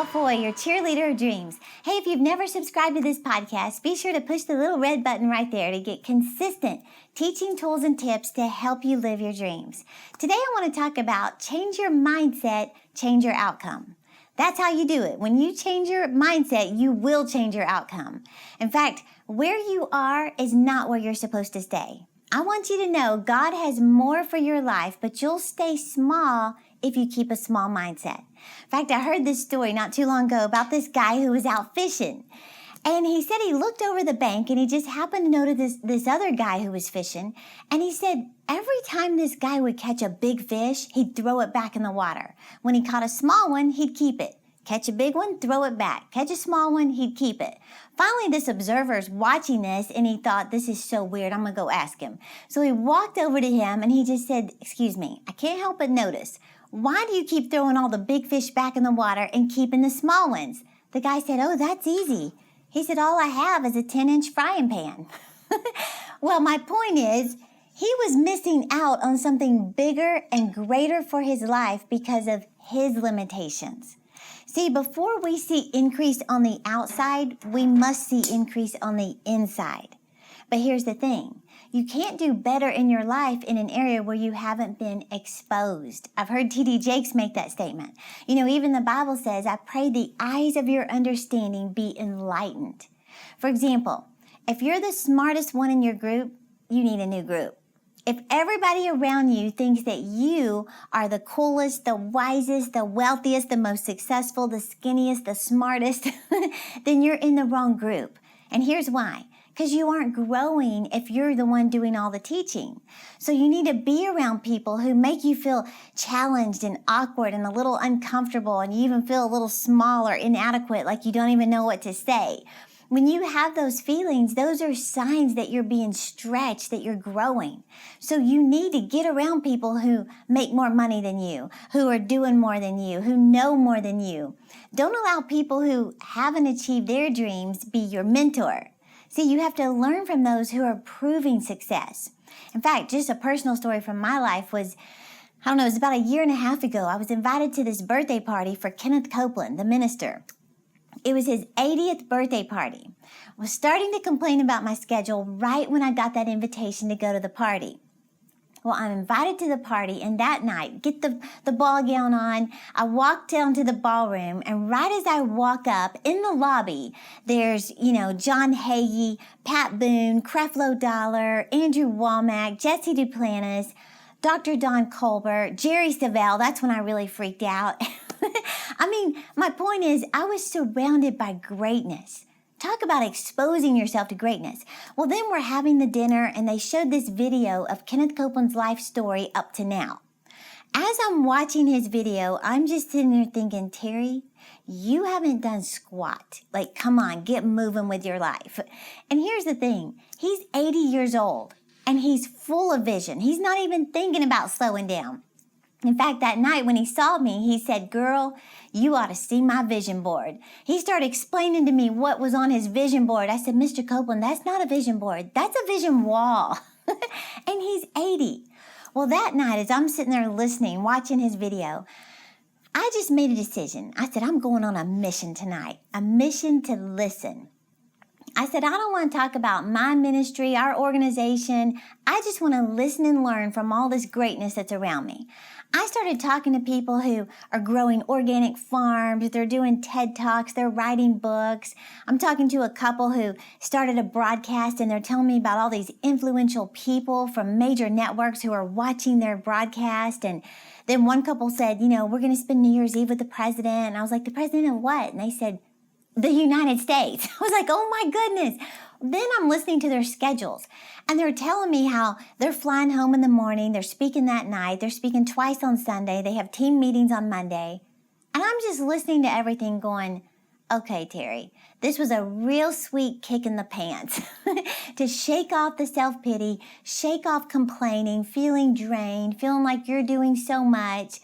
Michelle Foy, your cheerleader of dreams. Hey, if you've never subscribed to this podcast, be sure to push the little red button right there to get consistent teaching tools and tips to help you live your dreams. Today, I want to talk about change your mindset, change your outcome. That's how you do it. When you change your mindset, you will change your outcome. In fact, where you are is not where you're supposed to stay. I want you to know God has more for your life, but you'll stay small if you keep a small mindset. In fact, I heard this story not too long ago about this guy who was out fishing. And he said he looked over the bank and he just happened to notice this other guy who was fishing. And he said every time this guy would catch a big fish, he'd throw it back in the water. When he caught a small one, he'd keep it. Catch a big one, throw it back. Catch a small one, he'd keep it. Finally, this observer's watching this and he thought, this is so weird, I'm gonna go ask him. So he walked over to him and he just said, excuse me, I can't help but notice, why do you keep throwing all the big fish back in the water and keeping the small ones? The guy said, oh, that's easy. He said, all I have is a 10-inch frying pan. Well, my point is, he was missing out on something bigger and greater for his life because of his limitations. See, before we see increase on the outside, we must see increase on the inside. But here's the thing. You can't do better in your life in an area where you haven't been exposed. I've heard T.D. Jakes make that statement. You know, even the Bible says, I pray the eyes of your understanding be enlightened. For example, if you're the smartest one in your group, you need a new group. If everybody around you thinks that you are the coolest, the wisest, the wealthiest, the most successful, the skinniest, the smartest, then you're in the wrong group. And here's why. Because you aren't growing if you're the one doing all the teaching. So you need to be around people who make you feel challenged and awkward and a little uncomfortable, and you even feel a little small or inadequate, like you don't even know what to say. When you have those feelings, those are signs that you're being stretched, that you're growing. So you need to get around people who make more money than you, who are doing more than you, who know more than you. Don't allow people who haven't achieved their dreams be your mentor. See, you have to learn from those who are proving success. In fact, just a personal story from my life was, it was about a year and a half ago. I was invited to this birthday party for Kenneth Copeland, the minister. It was his 80th birthday party. I was starting to complain about my schedule right when I got that invitation to go to the party. Well, I'm invited to the party, and that night, get the ball gown on, I walk down to the ballroom, and right as I walk up, in the lobby, there's, John Hagee, Pat Boone, Creflo Dollar, Andrew Womack, Jesse Duplantis, Dr. Don Colbert, Jerry Savelle. That's when I really freaked out. My point is, I was surrounded by greatness. Talk about exposing yourself to greatness. Well, then we're having the dinner, and they showed this video of Kenneth Copeland's life story up to now. As I'm watching his video, I'm just sitting there thinking, Terry, you haven't done squat. Like, come on, get moving with your life. And here's the thing. He's 80 years old, and he's full of vision. He's not even thinking about slowing down. In fact, that night when he saw me, he said, girl, you ought to see my vision board. He started explaining to me what was on his vision board. I said, Mr. Copeland, that's not a vision board. That's a vision wall. And he's 80. Well, that night, as I'm sitting there listening, watching his video, I just made a decision. I said, I'm going on a mission tonight, a mission to listen. I said, I don't want to talk about my ministry, our organization. I just want to listen and learn from all this greatness that's around me. I started talking to people who are growing organic farms. They're doing TED Talks. They're writing books. I'm talking to a couple who started a broadcast, and they're telling me about all these influential people from major networks who are watching their broadcast. And then one couple said, we're going to spend New Year's Eve with the president. And I was like, the president of what? And they said, the United States. I was like, oh my goodness. Then I'm listening to their schedules, and they're telling me how they're flying home in the morning, they're speaking that night, they're speaking twice on Sunday, they have team meetings on Monday. And I'm just listening to everything going, okay, Terry, this was a real sweet kick in the pants to shake off the self-pity, shake off complaining, feeling drained, feeling like you're doing so much.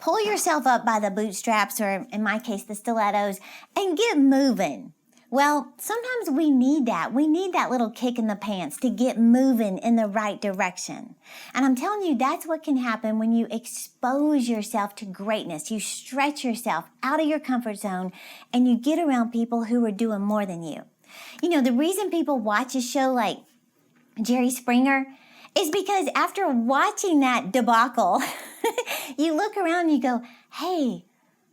Pull yourself up by the bootstraps, or in my case, the stilettos, and get moving. Well, sometimes we need that. We need that little kick in the pants to get moving in the right direction. And I'm telling you, that's what can happen when you expose yourself to greatness. You stretch yourself out of your comfort zone and you get around people who are doing more than you. You know, the reason people watch a show like Jerry Springer is because after watching that debacle, you look around and you go, hey,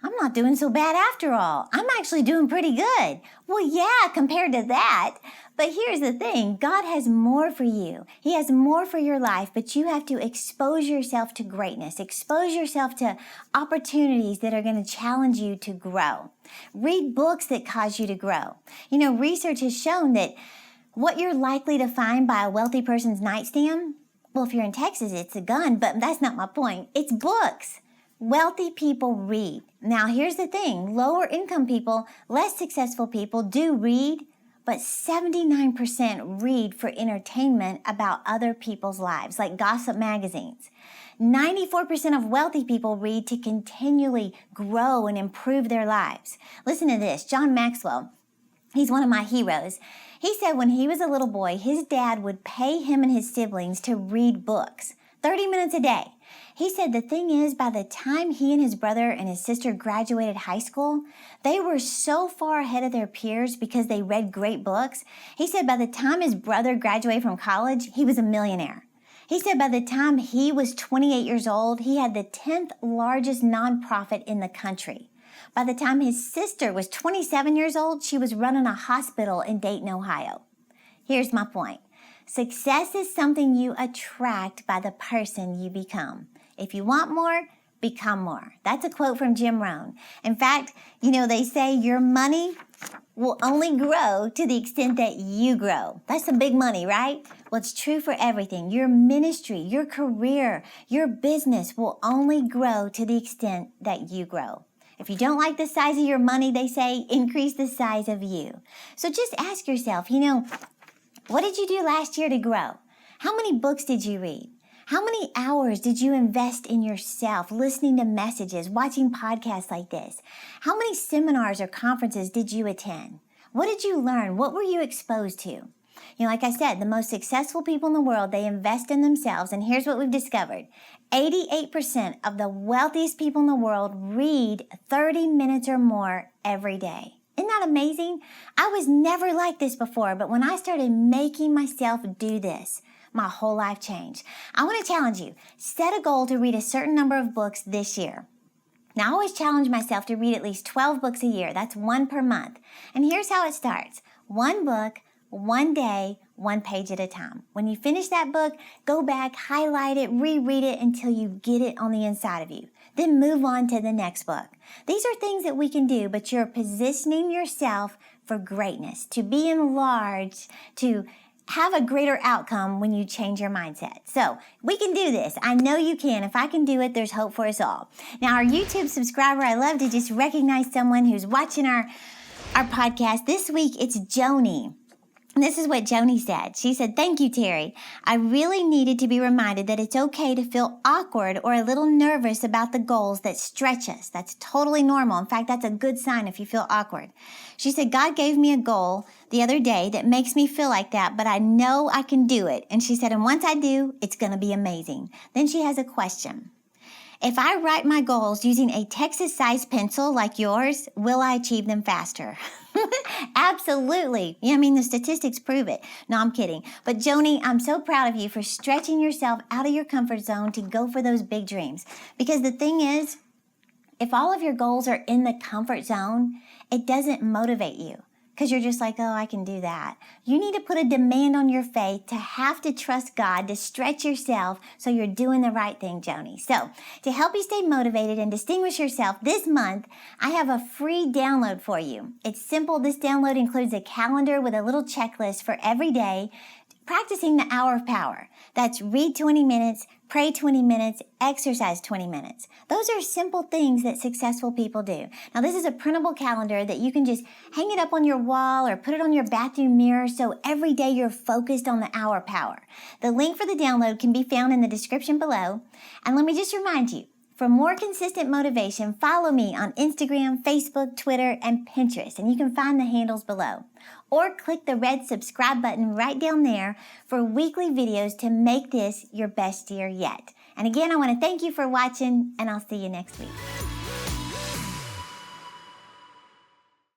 I'm not doing so bad after all. I'm actually doing pretty good. Well, yeah, compared to that. But here's the thing. God has more for you. He has more for your life, but you have to expose yourself to greatness. Expose yourself to opportunities that are going to challenge you to grow. Read books that cause you to grow. You know, research has shown that what you're likely to find by a wealthy person's nightstand, well, if you're in Texas, it's a gun, but that's not my point. It's books. Wealthy people read. Now, here's the thing. Lower income people, less successful people do read, but 79% read for entertainment about other people's lives, like gossip magazines. 94% of wealthy people read to continually grow and improve their lives. Listen to this. John Maxwell, he's one of my heroes. He said when he was a little boy, his dad would pay him and his siblings to read books, 30 minutes a day. He said the thing is, by the time he and his brother and his sister graduated high school, they were so far ahead of their peers because they read great books. He said by the time his brother graduated from college, he was a millionaire. He said by the time he was 28 years old, he had the 10th largest nonprofit in the country. By the time his sister was 27 years old, she was running a hospital in Dayton, Ohio. Here's my point. Success is something you attract by the person you become. If you want more, become more. That's a quote from Jim Rohn. In fact, you know, they say your money will only grow to the extent that you grow. That's some big money, right? Well, it's true for everything. Your ministry, your career, your business will only grow to the extent that you grow. If you don't like the size of your money, they say, increase the size of you. So just ask yourself, you know, what did you do last year to grow? How many books did you read? How many hours did you invest in yourself, listening to messages, watching podcasts like this? How many seminars or conferences did you attend? What did you learn? What were you exposed to? You know, like I said, the most successful people in the world, they invest in themselves. And here's what we've discovered. 88% of the wealthiest people in the world read 30 minutes or more every day. Isn't that amazing? I was never like this before, but when I started making myself do this, my whole life changed. I want to challenge you. Set a goal to read a certain number of books this year. Now, I always challenge myself to read at least 12 books a year. That's one per month. And here's how it starts. One book, one day, one page at a time. When you finish that book, go back, highlight it, reread it until you get it on the inside of you. Then move on to the next book. These are things that we can do, but you're positioning yourself for greatness, to be enlarged, to have a greater outcome when you change your mindset. So we can do this. I know you can. If I can do it, there's hope for us all. Now, our YouTube subscriber, I love to just recognize someone who's watching our podcast. This week, it's Joni. And this is what Joni said. She said, "Thank you, Terry. I really needed to be reminded that it's okay to feel awkward or a little nervous about the goals that stretch us. That's totally normal. In fact, that's a good sign if you feel awkward." She said, "God gave me a goal the other day that makes me feel like that, but I know I can do it." And she said, "And once I do, it's going to be amazing." Then she has a question. "If I write my goals using a Texas-sized pencil like yours, will I achieve them faster?" Absolutely. Yeah, I mean, the statistics prove it. No, I'm kidding. But Joni, I'm so proud of you for stretching yourself out of your comfort zone to go for those big dreams. Because the thing is, if all of your goals are in the comfort zone, it doesn't motivate you. Because you're just like, oh, I can do that. You need to put a demand on your faith to have to trust God, to stretch yourself so you're doing the right thing, Joni. So to help you stay motivated and distinguish yourself this month, I have a free download for you. It's simple. This download includes a calendar with a little checklist for every day, practicing the hour of power. That's read 20 minutes, pray 20 minutes, exercise 20 minutes. Those are simple things that successful people do. Now, this is a printable calendar that you can just hang it up on your wall or put it on your bathroom mirror so every day you're focused on the hour of power. The link for the download can be found in the description below. And let me just remind you, For more consistent motivation, follow me on Instagram, Facebook, Twitter, and Pinterest, and you can find the handles below. Or click the red subscribe button right down there for weekly videos to make this your best year yet. And again, I want to thank you for watching, and I'll see you next week.